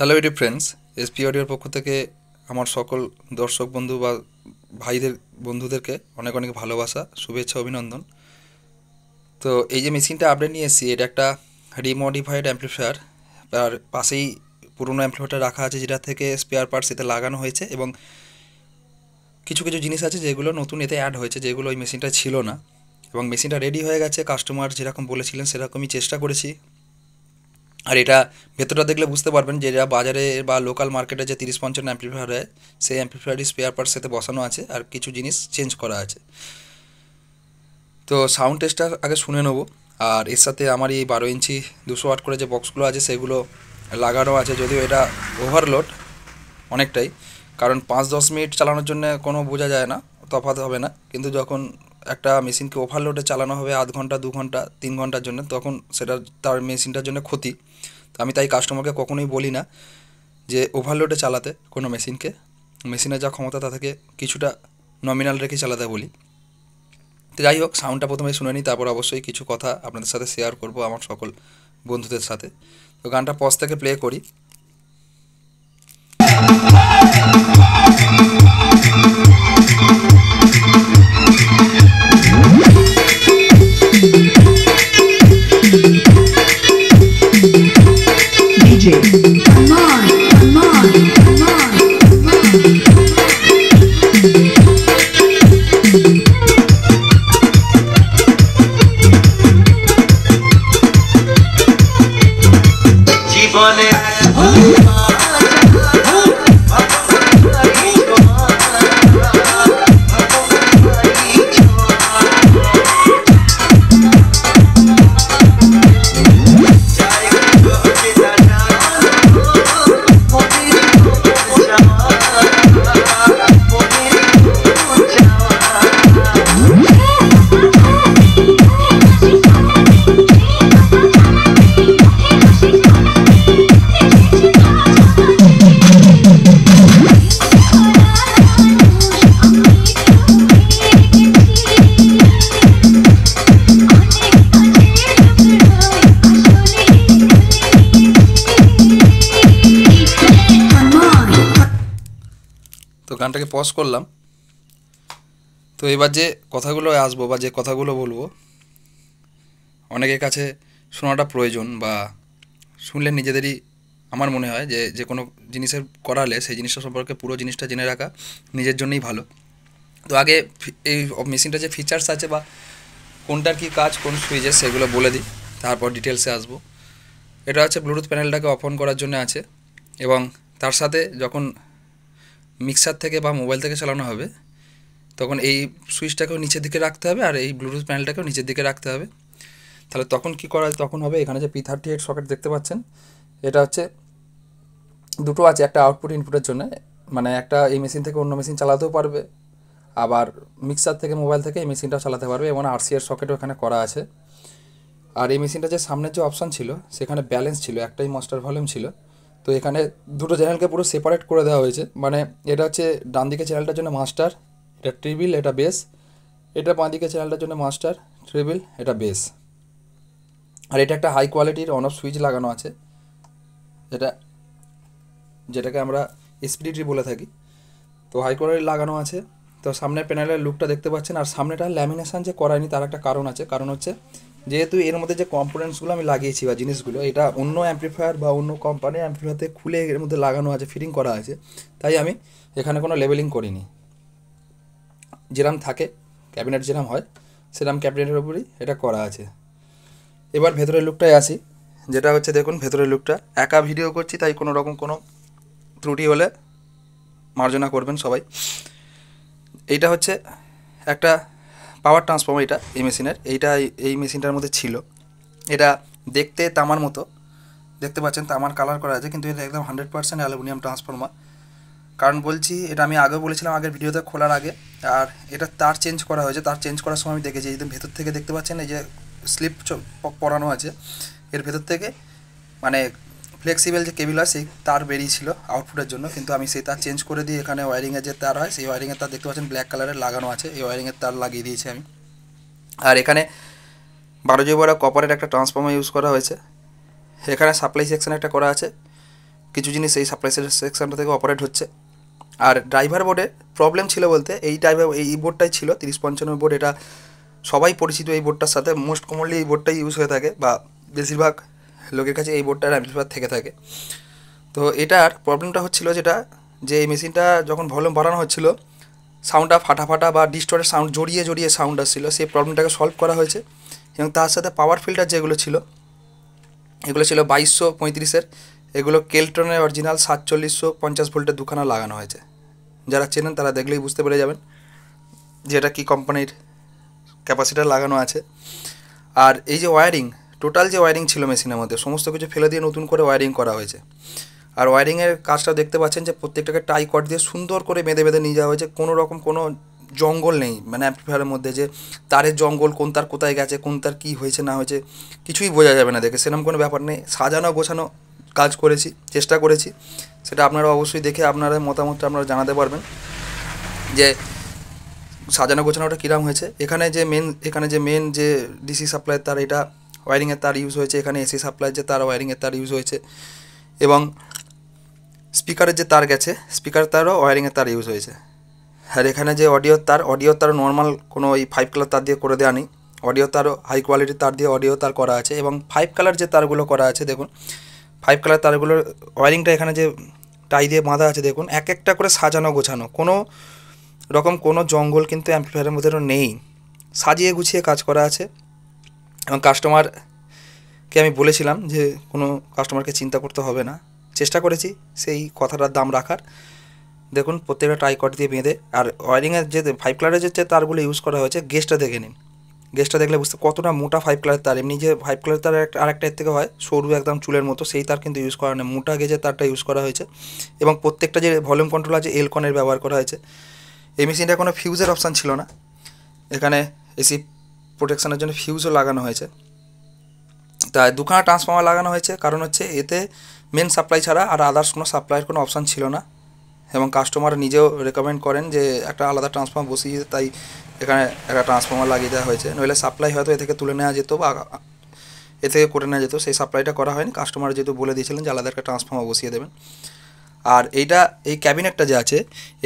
Hello YouTube friends, SP অডিওর পক্ষ থেকে আমার সকল দর্শক বন্ধু বা ভাইদের বন্ধুদেরকে অনেক অনেক ভালোবাসা, শুভেচ্ছা, অভিনন্দন। তো এই যে মেশিনটা আপডেট নিয়ে এসেছি, এটা একটা রিমডিফাইড অ্যাম্পলিফায়ার। আর পাশেই পুরনো অ্যাম্পলিফায়ারটা রাখা আছে, যেটা থেকে স্পেয়ার পার্টস এতে লাগানো হয়েছে, এবং কিছু কিছু জিনিস আছে যেগুলো নতুন এতে অ্যাড হয়েছে, যেগুলো ওই মেশিনটা ছিল না। এবং মেশিনটা রেডি হয়ে গেছে, কাস্টমার যেরকম বলেছিলেন সেরকমই চেষ্টা করেছি। আর এটা ভেতরটা দেখলে বুঝতে পারবেন যে এটা বাজারে বা লোকাল মার্কেটে যে 30-50 অ্যাম্পলিফায়ার হয়, সেই অ্যাম্পলিফায়ারই স্পেয়ার পার্টস সাথে বসানো আছে, আর কিছু জিনিস চেঞ্জ করা আছে। তো সাউন্ড টেস্টটা আগে শুনে নেবো। আর এর সাথে আমার এই 12 ইঞ্চি 200 ওয়াট করে যে বক্সগুলো আছে সেগুলো লাগানো আছে, যদিও এটা ওভারলোড অনেকটাই, কারণ 5-10 মিনিট চালানোর জন্য কোনো বোঝা যায় না, তফাৎ হবে না। কিন্তু যখন একটা মেশিনকে ওভারলোডে চালানো হবে আধ ঘন্টা, 2 ঘন্টা, 3 ঘন্টার জন্য, তখন সেটা তার মেশিনটার জন্য ক্ষতি। তো আমি তাই কাস্টমারকে কখনোই বলি না যে ওভারলোডে চালাতে কোনো মেশিনকে। মেশিনের যা ক্ষমতা তা থেকে কিছুটা নমিনাল রেখে চালাতে বলি। তো যাই হোক, সাউন্ডটা প্রথমে শুনে নিই, তারপর অবশ্যই কিছু কথা আপনাদের সাথে শেয়ার করব আমার সকল বন্ধুদের সাথে। তো গানটা পজ থেকে প্লে করি। DJ, come on, come on, come on, come on. জীবনে তো গানটাকে পজ করলাম। তো এবার যে কথাগুলো আসবো বা যে কথাগুলো বলবো, অনেকের কাছে শোনাটা প্রয়োজন, বা শুনলে নিজেদেরই আমার মনে হয় যে যে কোনো জিনিসের করালে সেই জিনিসটা সম্পর্কে পুরো জিনিসটা জেনে রাখা নিজের জন্যই ভালো। তো আগে এই মেশিনটা যে ফিচার্স আছে বা কোনটার কী কাজ, কোন সুইচের, সেগুলো বলে দিই, তারপর ডিটেলসে আসবো। এটা হচ্ছে ব্লুটুথ প্যানেলটাকে অফ অন করার জন্য আছে, এবং তার সাথে যখন মিক্সার থেকে বা মোবাইল থেকে চালানো হবে তখন এই সুইচটাকেও নিচের দিকে রাখতে হবে, আর এই ব্লুটুথ প্যানেলটাকেও নিচের দিকে রাখতে হবে। তাহলে তখন কি করা, তখন হবে এখানে যে P38 সকেট দেখতে পাচ্ছেন, এটা হচ্ছে দুটো আছে, একটা আউটপুট ইনপুটের জন্য, মানে একটা এই মেশিন থেকে অন্য মেশিন চালাতেও পারবে, আবার মিক্সার থেকে মোবাইল থেকে এই মেশিনটাও চালাতে পারবে, এবং RCA সকেটও এখানে করা আছে। আর এই মেশিনটা যে সামনের যে অপশান ছিল সেখানে ব্যালেন্স ছিল, একটাই মাস্টার ভলিউম ছিল। তো এখানে দুটো চ্যানেলকে পুরো সেপারেট করে দেওয়া হয়েছে, মানে এটা হচ্ছে ডান দিকে চ্যানেলটার জন্য মাস্টার, এটা ট্রিবিল, এটা বেস। এটা বাঁ দিকে চ্যানেলটার জন্য মাস্টার, ট্রিবিল, এটা বেস। আর এটা একটা হাই কোয়ালিটির অন অফ সুইচ লাগানো আছে, যেটাকে আমরা এসপিডি বলে থাকি। তো হাই কোয়ালিটি লাগানো আছে। তো সামনের প্যানেলের লুকটা দেখতে পাচ্ছেন। আর সামনেটা ল্যামিনেশন যে করায়নি তার একটা কারণ আছে, কারণ হচ্ছে যেহেতু এর মধ্যে যে কম্পোনেন্টসগুলো আমি লাগিয়েছি বা জিনিসগুলো, এটা অন্য অ্যাম্পলিফায়ার বা অন্য কোম্পানির অ্যাম্পলিফায়ারতে খুলে এর মধ্যে লাগানো আছে, ফিটিং করা আছে, তাই আমি এখানে কোনো লেবেলিং করিনি। যেরকম থাকে ক্যাবিনেট যেরকম হয় সেরকম ক্যাবিনেটের উপরই এটা করা আছে। এবার ভেতরের লুকটায় আসি, যেটা হচ্ছে দেখুন ভেতরের লুকটা। একা ভিডিও করছি তাই কোনো রকম কোনো ত্রুটি হলে মার্জনা করবেন সবাই। এইটা হচ্ছে একটা পাওয়ার ট্রান্সফর্মার, এটা এই মেশিনের, এই মেশিনটার মধ্যে ছিল। এটা দেখতে তামার মতো দেখতে পাচ্ছেন, তামার কালার করা আছে, কিন্তু এটা একদম 100% অ্যালুমিনিয়াম ট্রান্সফর্মার। কারণ বলছি, এটা আমি আগেও বলেছিলাম আগের ভিডিওতে খোলার আগে। আর এটা তার চেঞ্জ করা হয়েছে, তার চেঞ্জ করার সময় আমি দেখেছি, এই ভেতর থেকে দেখতে পাচ্ছেন এই যে স্লিপ পরানো আছে, এর ভেতর থেকে মানে ফ্লেক্সিবল যে কেবিল হয় সেই তার বেরিয়েছিল আউটপুটের জন্য, কিন্তু আমি সেই তার চেঞ্জ করে দিয়ে এখানে ওয়ারিংয়ের যে তার হয় সেই ওয়ারিংয়ের তার দেখতে পাচ্ছেন ব্ল্যাক কালারের লাগানো আছে, এই ওয়ারিংয়ের তার লাগিয়ে দিয়েছি আমি। আর এখানে 12 কপারের একটা ট্রান্সফর্মার ইউজ করা হয়েছে। এখানে সাপ্লাই সেকশন একটা করা আছে, কিছু জিনিস এই সাপ্লাই সেকশনটা থেকে অপারেট হচ্ছে। আর ড্রাইভার বোর্ডে প্রবলেম ছিল বলতে এই বোর্ডটাই ছিল 3055 বোর্ড। এটা সবাই পরিচিত এই বোর্ডটার সাথে, মোস্ট কমনলি এই বোর্ডটাই ইউজ হয়ে থাকে বা বেশিরভাগ লোকের কাছে এই বোর্ডটার অ্যাম্পলিফায়ার থেকে থাকে। তো এটার প্রবলেমটা হচ্ছিল যেটা, যে এই মেশিনটা যখন ভলিউম বাড়ানো হচ্ছিল সাউন্ডটা ফাটা বা ডিস্টর্টেড সাউন্ড, জড়িয়ে জড়িয়ে সাউন্ড আসছিল। সেই প্রবলেমটাকে সলভ করা হয়েছে এবং তার সাথে পাওয়ার ফিল্টার যেগুলো ছিল এগুলো ছিল 2235-এর। এগুলো কেলটনের অরিজিনাল 4750 ভোল্টের দুখানা লাগানো হয়েছে। যারা চেনেন তারা দেখলেই বুঝতে পেরে যাবেন যে এটা কী কোম্পানির ক্যাপাসিটার লাগানো আছে। আর এই যে ওয়্যারিং, টোটাল যে ওয়্যারিং ছিল মেশিনের মধ্যে সমস্ত কিছু ফেলে দিয়ে নতুন করে ওয়্যারিং করা হয়েছে। আর ওয়্যারিংয়ের কাজটা দেখতে পাচ্ছেন যে প্রত্যেকটাকে টাই কট দিয়ে সুন্দর করে বেঁধে বেঁধে নিয়ে যাওয়া হয়েছে। কোনো রকম কোনো জঙ্গল নেই, মানে অ্যাম্পলিফায়ারের মধ্যে যে তারের জঙ্গল, কোন তার কোথায় গেছে, কোন তার কী হয়েছে না হয়েছে কিছুই বোঝা যাবে না দেখে, সেরকম কোনো ব্যাপার নেই। সাজানো গোছানো কাজ করেছি, চেষ্টা করেছি। সেটা আপনারা অবশ্যই দেখে আপনারা মতামতটা আপনারা জানাতে পারবেন যে সাজানো গোছানোটা কীরকম হয়েছে। এখানে যে মেন যে ডিসি সাপ্লাইয়ের তার, এটা ওয়্যারিংয়ের তার ইউজ হয়েছে। এখানে এসি সাপ্লাইয়ের যে তার, ওয়্যারিংয়ের তার ইউজ হয়েছে। এবং স্পিকারের যে তার গেছে, স্পিকার তারও ওয়্যারিংয়ের তার ইউজ হয়েছে। আর এখানে যে অডিওর তারও নর্মাল কোনো এই 5 কালার তার দিয়ে করে দেওয়া নেই। অডিও তারও হাই কোয়ালিটির তার দিয়ে অডিও তার করা আছে। এবং 5 কালার যে তারগুলো করা আছে দেখুন, 5 কালার তারগুলোর ওয়্যারিংটা এখানে যে টাই দিয়ে বাঁধা আছে দেখুন, এক একটা করে সাজানো গোছানো, কোনো রকম কোনো জঙ্গল কিন্তু অ্যাম্পলিফায়ারের মধ্যে নেই। সাজিয়ে গুছিয়ে কাজ করা আছে। এবং কাস্টমারকে আমি বলেছিলাম যে কোনো কাস্টমারকে চিন্তা করতে হবে না, চেষ্টা করেছি সেই কথাটার দাম রাখার। দেখুন প্রত্যেকটা ট্রাইকট দিয়ে বেঁধে। আর ওয়্যারিংয়ের যে 5 কালারের যে তারগুলো ইউজ করা হয়েছে, গেজটা দেখে নিন। গেজটা দেখলে বুঝতে কতটা মোটা 5 কালারের তার। এমনি যে 5 কালারের তার আরেকটা এর থেকে হয় সরু একদম চুলের মতো, সেই তার কিন্তু ইউজ করা নেই, মোটা গেজের তারটা ইউজ করা হয়েছে। এবং প্রত্যেকটা যে ভলিউম কন্ট্রোল আছে এলকনের ব্যবহার করা হয়েছে। এই মেশিনটা কোনো ফিউজের অপশান ছিল না, এখানে এসি প্রোটেকশানের জন্য ফিউজও লাগানো হয়েছে। তাই দুখানা ট্রান্সফর্মার লাগানো হয়েছে, কারণ হচ্ছে এতে মেন সাপ্লাই ছাড়া আর আদার্স কোনো সাপ্লাইয়ের কোনো অপশান ছিল না। এবং কাস্টমার নিজেও রেকমেন্ড করেন যে একটা আলাদা ট্রান্সফর্মার বসিয়ে, তাই এখানে একটা ট্রান্সফর্মার লাগিয়ে দেওয়া হয়েছে। নইলে সাপ্লাই হয়তো এ থেকে তুলে নেওয়া যেত বা এ থেকে করে নেওয়া যেত, সেই সাপ্লাইটা করা হয়নি। কাস্টমার যেহেতু বলে দিয়েছিলেন যে আলাদা একটা ট্রান্সফর্মার বসিয়ে দেবেন। আর এই ক্যাবিনেটটা যে আছে,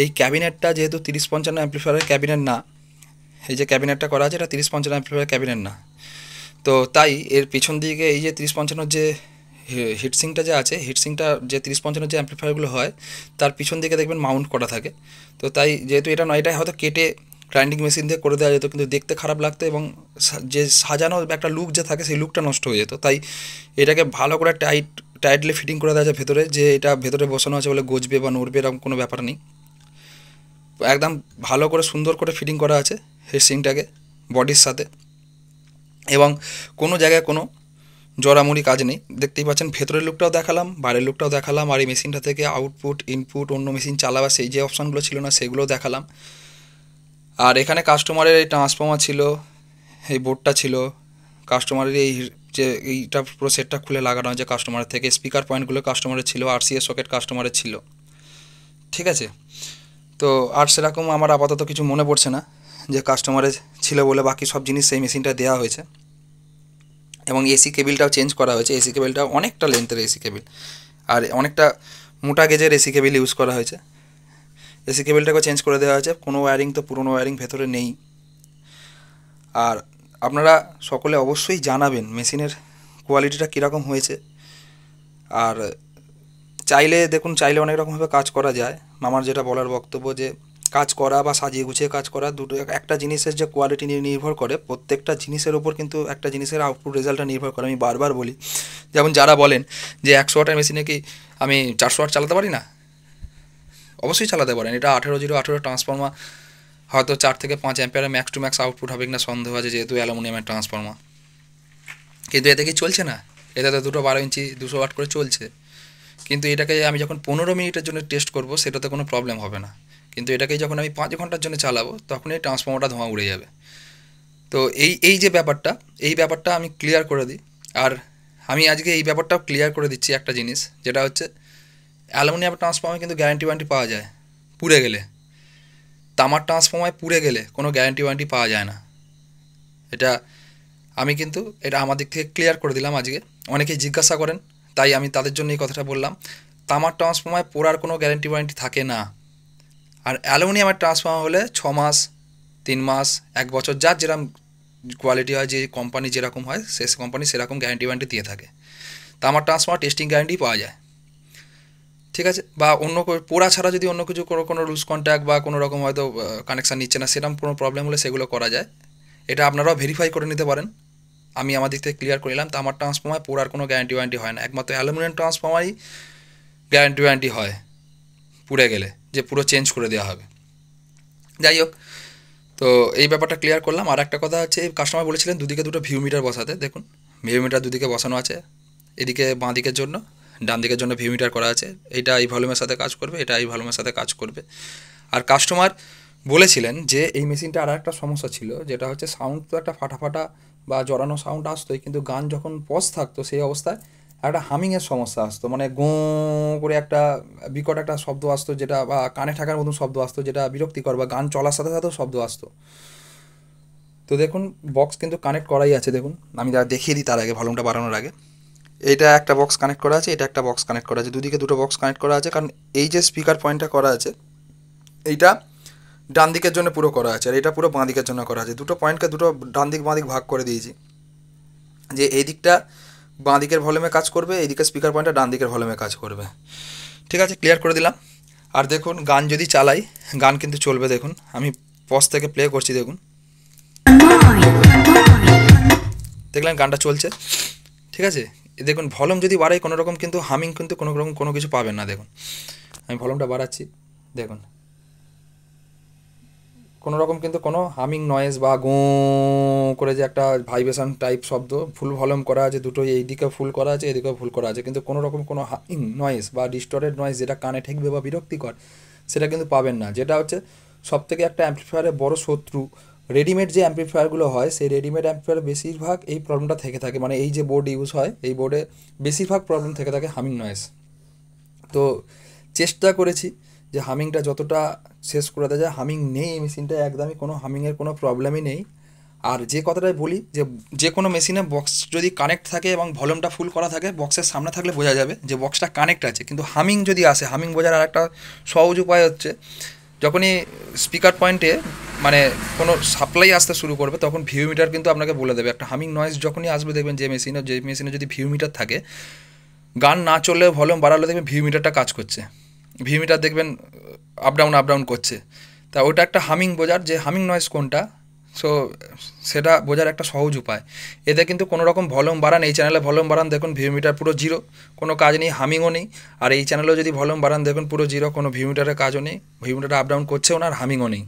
এই ক্যাবিনেটটা যেহেতু 3055 অ্যাম্পলিফায়ারের ক্যাবিনেট না, এই যে ক্যাবিনেটটা করা আছে এটা 3055 অ্যাম্পলিফায়ারের ক্যাবিনেট না। তো তাই এর পিছন দিকে এই যে 3055 যে হিটসিংটা যে আছে, হিটসিংটা যে 3055 যে অ্যাম্পলিফায়ারগুলো হয় তার পিছন দিকে দেখবেন মাউন্ট করা থাকে। তো তাই যেহেতু এটা নয়, এটা হয়তো কেটে গ্রাইন্ডিং মেশিন দিয়ে করে দেওয়া যেত, কিন্তু দেখতে খারাপ লাগতো এবং যে সাজানো একটা লুক যে থাকে সেই লুকটা নষ্ট হয়ে যেত। তাই এটাকে ভালো করে টাইটলি ফিটিং করে দেওয়া যায় ভেতরে, যে এটা ভেতরে বসানো আছে বলে গজবে বা নড়বে এরকম কোনো ব্যাপার নেই। একদম ভালো করে সুন্দর করে ফিটিং করা আছে হিটসিংটাকে বডির সাথে। এবং কোনো জায়গায় কোনো জড়ামড়ি কাজ নেই। দেখতেই পাচ্ছেন ভেতরের লুকটাও দেখালাম, বাইরের লুকটাও দেখালাম। আর এই মেশিনটা থেকে আউটপুট, ইনপুট, অন্য মেশিন চালাবার সেই যে অপশানগুলো ছিল না সেগুলোও দেখালাম। আর এখানে কাস্টমারের এই ট্রান্সফর্মার ছিল, এই বোর্ডটা ছিল, কাস্টমারের এই যে এইটা পুরো সেটটা খুলে লাগানো হয়েছে কাস্টমারের থেকে। স্পিকার পয়েন্টগুলো কাস্টমারের ছিল, RCA সকেট কাস্টমারের ছিল। ঠিক আছে, তো আর সেরকম আমার আপাতত কিছু মনে পড়ছে না যে কাস্টমারের ছিল বলে বাকি সব জিনিস সেই মেশিনটা দেওয়া হয়েছে। এবং এসি কেবিলটাও চেঞ্জ করা হয়েছে। এসি কেবিলটাও অনেকটা লেন্থের এসি কেবিল, আর অনেকটা মোটা গেজের এসি কেবিল ইউজ করা হয়েছে। এসি কেবিলটাকেও চেঞ্জ করে দেওয়া হয়েছে। কোনো ওয়্যারিং তো পুরনো ওয়্যারিং ভেতরে নেই। আর আপনারা সকলে অবশ্যই জানাবেন মেশিনের কোয়ালিটিটা কীরকম হয়েছে। আর চাইলে অনেক রকমভাবে কাজ করা যায়। আমার যেটা বলার বক্তব্য যে কাজ করা বা সাজিয়ে গুছিয়ে কাজ করা দুটো একটা জিনিসের যে কোয়ালিটি নিয়ে নির্ভর করে, প্রত্যেকটা জিনিসের ওপর কিন্তু একটা জিনিসের আউটপুট রেজাল্টটা নির্ভর করে। আমি বারবার বলি, যেমন যারা বলেন যে 100 ওয়াটের মেশিনে কি আমি 400 ওয়াট চালাতে পারি না, অবশ্যই চালাতে পারেন। এটা 18-018 ট্রান্সফর্মার, হয়তো 4 থেকে 5 অ্যাম্পিয়ারের ম্যাক্স টু ম্যাক্স আউটপুট হবে কিনা সন্দেহ আছে, যেহেতু অ্যালুমিনিয়ামের ট্রান্সফর্মার। কিন্তু এতে কি চলছে না? এতে তো দুটো 12 ইঞ্চি 200 ওয়াট করে চলছে। কিন্তু এটাকে আমি যখন 15 মিনিটের জন্য টেস্ট করব সেটাতে কোনো প্রবলেম হবে না। কিন্তু এটাকে যখন আমি 5 ঘন্টার জন্য চালাবো তখন এই ট্রান্সফর্মারটা ধোঁয়া উড়ে যাবে। তো এই যে ব্যাপারটা আমি ক্লিয়ার করে দিই। আর আমি আজকে এই ব্যাপারটাও ক্লিয়ার করে দিচ্ছি একটা জিনিস, যেটা হচ্ছে অ্যালুমিনিয়াম ট্রান্সফর্মারে কিন্তু গ্যারান্টি ওয়ারেন্টি পাওয়া যায় পুড়ে গেলে। তামার ট্রান্সফর্মারে পুড়ে গেলে কোনো গ্যারান্টি ওয়ারেন্টি পাওয়া যায় না। এটা আমার দিক থেকে ক্লিয়ার করে দিলাম আজকে। অনেকেই জিজ্ঞাসা করেন, তাই আমি তাদের জন্য এই কথাটা বললাম। তামার ট্রান্সফর্মারে পোড়ার কোনো গ্যারেন্টি ওয়ারেন্টি থাকে না। আর অ্যালুমিনিয়ামের ট্রান্সফর্মার হলে 6 মাস, 3 মাস, 1 বছর, যার যেরকম কোয়ালিটি হয়, যে কোম্পানি যেরকম হয় সে কোম্পানি সেরকম গ্যারেন্টি ওয়ারেন্টি দিয়ে থাকে। তামার ট্রান্সফর্মার টেস্টিং গ্যারেন্টি পাওয়া যায়, ঠিক আছে। বা অন্য পোড়া ছাড়া যদি অন্য কিছু কোনো লুজ কন্ট্যাক্ট বা কোনো রকম হয়তো কানেকশান নিচ্ছে না, সেরকম কোনো প্রবলেম হলে সেগুলো করা যায়। এটা আপনারাও ভেরিফাই করে নিতে পারেন। আমি আমার দিক থেকে ক্লিয়ার করে নিলাম, তামার ট্রান্সফর্মার পোড়ার কোনো গ্যারেন্টি ওয়ারেন্টি হয় না, একমাত্র অ্যালুমিনিয়াম ট্রান্সফর্মারই গ্যারেন্টি ওয়ারেন্টি হয় পুড়ে গেলে, যে পুরো চেঞ্জ করে দেওয়া হবে। যাই হোক, তো এই ব্যাপারটা ক্লিয়ার করলাম। আর একটা কথা হচ্ছে, কাস্টমার বলেছিলেন দুদিকে দুটো ভিউ মিটার বসাতে। দেখুন, ভিউ মিটার দুদিকে বসানো আছে, এদিকে বাঁ দিকের জন্য, ডান দিকের জন্য ভিউ মিটার করা আছে। এটা এই ভলিউমের সাথে কাজ করবে, এটা এই ভলিউমের সাথে কাজ করবে। আর কাস্টমার বলেছিলেন যে এই মেশিনটা আর একটা সমস্যা ছিল, যেটা হচ্ছে সাউন্ড তো একটা ফাটা বা জড়ানো সাউন্ড আসতোই, কিন্তু গান যখন পজ থাকতো সেই অবস্থায় একটা হামিংয়ের সমস্যা আসতো, মানে গোঁ করে একটা বিকট একটা শব্দ আসতো, যেটা বা কানে ঠাকার মতন শব্দ আসতো, যেটা বিরক্তিকর, বা গান চলার সাথে সাথেও শব্দ আসতো। তো দেখুন, বক্স কিন্তু কানেক্ট করাই আছে। দেখুন, আমি দেখিয়ে দিই তার আগে, ভলিউমটা বাড়ানোর আগে। এইটা একটা বক্স কানেক্ট করা আছে, এটা একটা বক্স কানেক্ট করা আছে, দুদিকে দুটো বক্স কানেক্ট করা আছে। কারণ এই যে স্পিকার পয়েন্টটা করা আছে, এইটা ডান দিকের জন্য পুরো করা আছে, আর এটা পুরো বাঁ দিকের জন্য করা আছে। দুটো পয়েন্টকে দুটো ডান দিক বাঁ দিক ভাগ করে দিয়েছি, যে এই দিকটা বাঁ দিকের ভলিউমে কাজ করবে, এই দিকের স্পিকার পয়েন্টটা ডান দিকের ভলিউমে কাজ করবে। ঠিক আছে, ক্লিয়ার করে দিলাম। আর দেখুন, গান যদি চালাই, গান কিন্তু চলবে। দেখুন, আমি পজ থেকে প্লে করছি, দেখুন, দেখলেন গানটা চলছে, ঠিক আছে। দেখুন, ভলিউম যদি বাড়াই কোনো রকম কিন্তু হামিং কিন্তু কোনো রকম কোনো কিছু পাবেন না। দেখুন, আমি ভলিউমটা বাড়াচ্ছি, দেখুন, কোনো রকম কিন্তু কোনো হামিং নয়েজ বা গোঁ করে যে একটা ভাইব্রেশন টাইপ শব্দ, ফুল ভলিউম করা আছে দুটোই, এই দিকে ফুল করা আছে, এদিকেও ফুল করা আছে, কিন্তু কোনো রকম কোনো হামিং নয়েজ বা ডিস্টর্টেড নয়েজ যেটা কানে ঠেকবে বা বিরক্তিকর, সেটা কিন্তু পাবেন না। যেটা হচ্ছে সবথেকে একটা অ্যাম্পলিফায়ারের বড় শত্রু। রেডিমেড যে অ্যাম্পলিফায়ারগুলো হয়, সেই রেডিমেড অ্যাম্পলিফায়ারে বেশিরভাগ এই প্রবলেমটা থেকে থাকে, মানে এই যে বোর্ড ইউজ হয়, এই বোর্ডে বেশিরভাগ প্রবলেম থেকে থাকে হামিং নয়েজ। তো চেষ্টা করেছি যে হামিংটা যতটা শেষ করে দেওয়া যায়। হামিং নেই এই মেশিনটা, একদমই কোনো হামিংয়ের কোনো প্রবলেমই নেই। আর যে কথাটাই বলি, যে কোনো মেশিনে বক্স যদি কানেক্ট থাকে এবং ভলিউমটা ফুল করা থাকে, বক্সের সামনে থাকলে বোঝা যাবে যে বক্সটা কানেক্ট আছে। কিন্তু হামিং যদি আসে, হামিং বোঝার আর একটা সহজ উপায় হচ্ছে, যখনই স্পিকার পয়েন্টে মানে কোনো সাপ্লাই আসতে শুরু করবে, তখন ভিউ মিটার কিন্তু আপনাকে বলে দেবে। একটা হামিং নয়েজ যখনই আসবে, দেখবেন যে মেশিনে যদি ভিউ মিটার থাকে, গান না চললে ভলিউম বাড়ালে দেখবেন ভিউ মিটারটা কাজ করছে, ভিউ মিটার দেখবেন আপ ডাউন করছে। তা ওটা একটা হামিং বোঝার, যে হামিং নয়েজ কোনটা, সো সেটা বোঝার একটা সহজ উপায়। এতে কিন্তু কোনো রকম ভলিউম বাড়ান, এই চ্যানেলে ভলিউম বাড়ান, দেখুন ভিউ মিটার পুরো জিরো, কোনো কাজ নেই, হামিংও নেই। আর এই চ্যানেলেও যদি ভলিউম বাড়ান, দেখুন পুরো জিরো, কোনো ভিউ মিটারের কাজও নেই, ভিউ মিটার আপ ডাউন করছেও না, আর হামিংও নেই।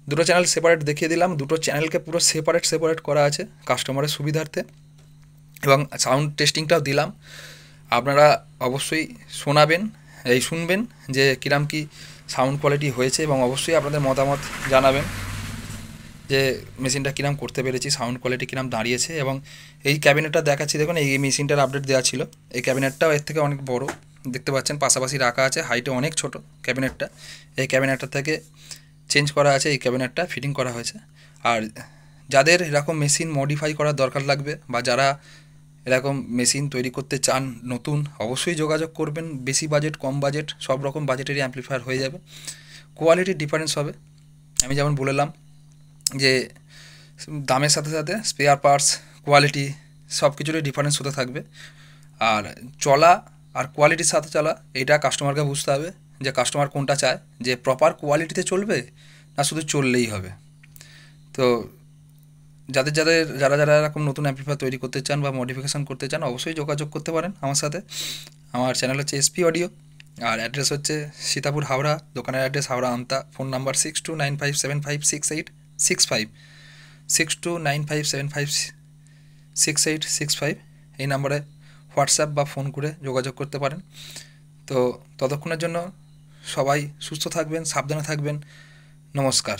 দুটো চ্যানেল সেপারেট দেখিয়ে দিলাম, দুটো চ্যানেলকে পুরো সেপারেট করা আছে কাস্টমারের সুবিধার্থে, এবং সাউন্ড টেস্টিংটাও দিলাম। আপনারা অবশ্যই শুনবেন যে কিরাম কি সাউন্ড কোয়ালিটি হয়েছে, এবং অবশ্যই আপনাদের মতামত জানাবেন যে মেশিনটা কিরাম করতে পেরেছি, সাউন্ড কোয়ালিটি কিরাম দাঁড়িয়েছে। এবং এই ক্যাবিনেটটা দেখাচ্ছি, দেখুন, এই মেশিনটার আপডেট দেওয়া ছিল, এই ক্যাবিনেটটাও এর থেকে অনেক বড়, দেখতে পাচ্ছেন পাশাপাশি রাখা আছে, হাইটে অনেক ছোট ক্যাবিনেটটা। এই ক্যাবিনেটটা থেকে চেঞ্জ করা আছে, এই ক্যাবিনেটটা ফিটিং করা হয়েছে। আর যাদের এরকম মেশিন মডিফাই করার দরকার লাগবে, বা যারা এরকম মেশিন তৈরি করতে চান নতুন, অবশ্যই যোগাযোগ করবেন। বেশি বাজেট, কম বাজেট, সব রকম বাজেটেরই অ্যাম্পলিফায়ার হয়ে যাবে। কোয়ালিটির ডিফারেন্স হবে, আমি যেমন বললাম যে দামের সাথে সাথে স্পেয়ার পার্টস, কোয়ালিটি, সব কিছুরই ডিফারেন্স হতে থাকবে। আর চলা আর কোয়ালিটির সাথে চলা, এটা কাস্টমারকে বুঝতে হবে যে কাস্টমার কোনটা চায়, যে প্রপার কোয়ালিটিতে চলবে না শুধু চললেই হবে। তো যারা এরকম নতুন অ্যাম্পলিফায়ার তৈরি করতে চান বা মডিফিকেশান করতে চান, অবশ্যই যোগাযোগ করতে পারেন আমার সাথে। আমার চ্যানেল হচ্ছে এসপি অডিও, আর অ্যাড্রেস হচ্ছে সীতাপুর, হাওড়া। দোকানের address Howrah Amta. Phone number 6295756865, 6295756865। এই নাম্বারে হোয়াটসঅ্যাপ বা ফোন করে যোগাযোগ করতে পারেন। তো ততক্ষণের জন্য সবাই সুস্থ থাকবেন, সাবধানে থাকবেন। নমস্কার।